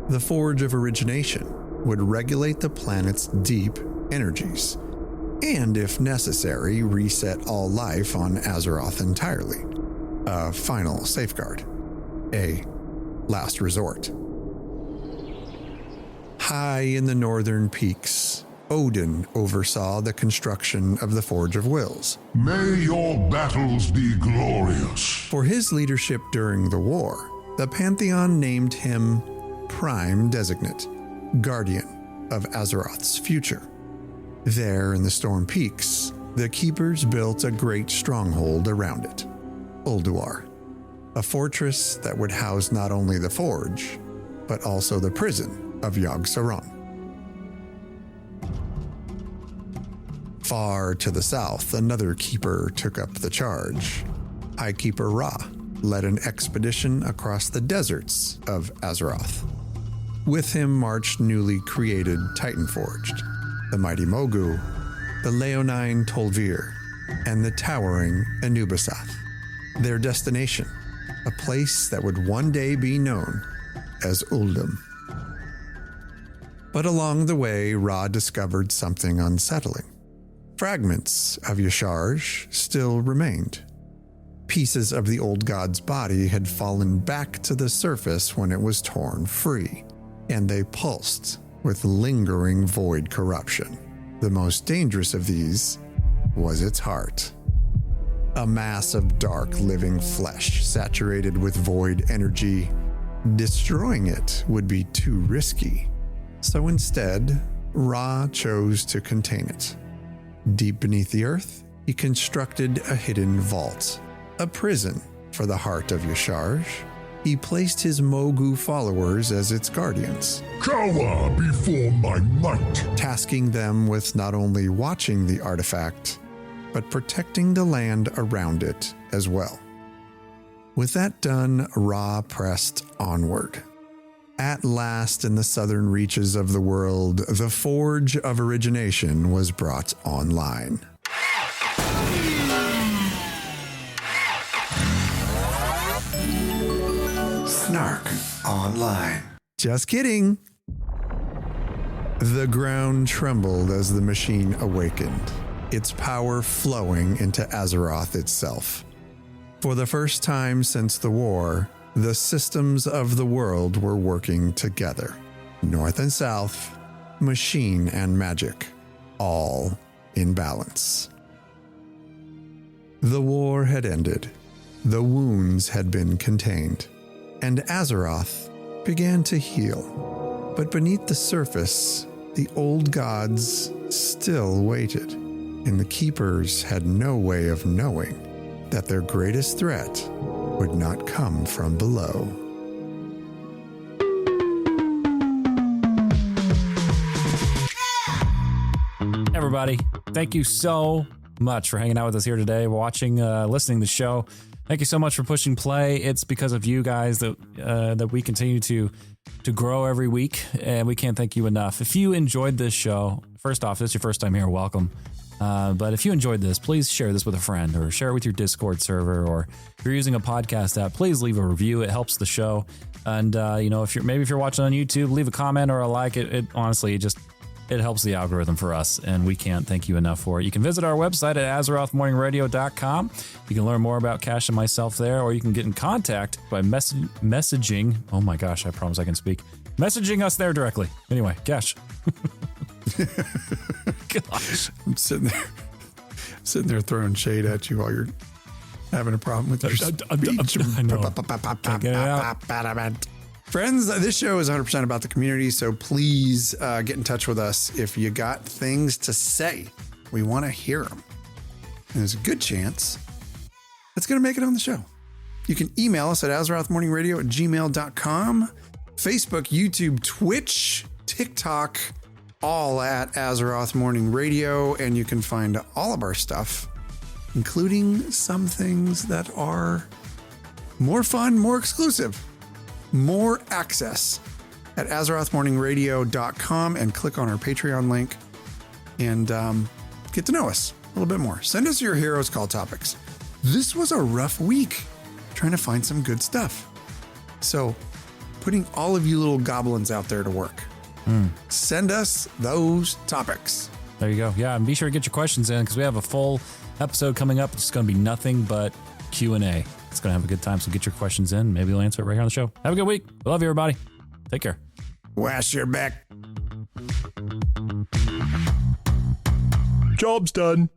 The Forge of Origination would regulate the planet's deep energies, and if necessary, reset all life on Azeroth entirely. A final safeguard. A last resort. High in the northern peaks, Odin oversaw the construction of the Forge of Wills. May your battles be glorious. For his leadership during the war, the Pantheon named him Prime Designate, Guardian of Azeroth's future. There in the Storm Peaks, the Keepers built a great stronghold around it, Ulduar, a fortress that would house not only the Forge, but also the prison of Yogg-Saron. Far to the south, another Keeper took up the charge. High Keeper Ra led an expedition across the deserts of Azeroth. With him marched newly created Titanforged, the mighty Mogu, the leonine Tol'vir, and the towering Anubisath. Their destination, a place that would one day be known as Uldum. But along the way, Ra discovered something unsettling. Fragments of Y'Shaarj still remained. Pieces of the old god's body had fallen back to the surface when it was torn free, and they pulsed with lingering void corruption. The most dangerous of these was its heart. A mass of dark living flesh saturated with void energy. Destroying it would be too risky. So instead, Ra chose to contain it. Deep beneath the earth, he constructed a hidden vault, a prison for the heart of Y'Shaarj. He placed his Mogu followers as its guardians. Cower before my might. Tasking them with not only watching the artifact, but protecting the land around it as well. With that done, Ra pressed onward. At last, in the southern reaches of the world, the Forge of Origination was brought online. Snark Online. Just kidding. The ground trembled as the machine awakened, its power flowing into Azeroth itself. For the first time since the war, the systems of the world were working together. North and south, machine and magic, all in balance. The war had ended, the wounds had been contained, and Azeroth began to heal. But beneath the surface, the old gods still waited, and the Keepers had no way of knowing that their greatest threat would not come from below. everybody. Thank you so much for hanging out with us here today, watching, listening to the show. Thank you so much for pushing play. It's because of you guys that we continue to grow every week, and we can't thank you enough. If you enjoyed this show, first off, if it's your first time here, welcome. But if you enjoyed this, please share this with a friend or share it with your Discord server, or if you're using a podcast app, please leave a review. It helps the show. And, if you're watching on YouTube, leave a comment or a like. It honestly, it helps the algorithm for us, and we can't thank you enough for it. You can visit our website at azerothmorningradio.com. You can learn more about Cash and myself there, or you can get in contact by messaging. Oh my gosh, I promise I can speak. Messaging us there directly. Anyway, Cash. Gosh. I'm sitting there throwing shade at you while you're having a problem with your speech. I know. Can't get it out. Friends, this show is 100% about the community, so please get in touch with us if you got things to say. We want to hear them. And there's a good chance it's going to make it on the show. You can email us at azerothmorningradio@gmail.com, Facebook, YouTube, Twitch, TikTok, all at Azeroth Morning Radio, and you can find all of our stuff, including some things that are more fun, more exclusive, more access at azerothmorningradio.com, and click on our Patreon link and get to know us a little bit more. Send us your Heroes Call topics. This was a rough week trying to find some good stuff. So putting all of you little goblins out there to work. Send us those topics. There you go. Yeah, and be sure to get your questions in, because we have a full episode coming up. It's going to be nothing but Q&A. It's going to have a good time, so get your questions in. Maybe we'll answer it right here on the show. Have a good week. We love you, everybody. Take care. Wash your back. Job's done.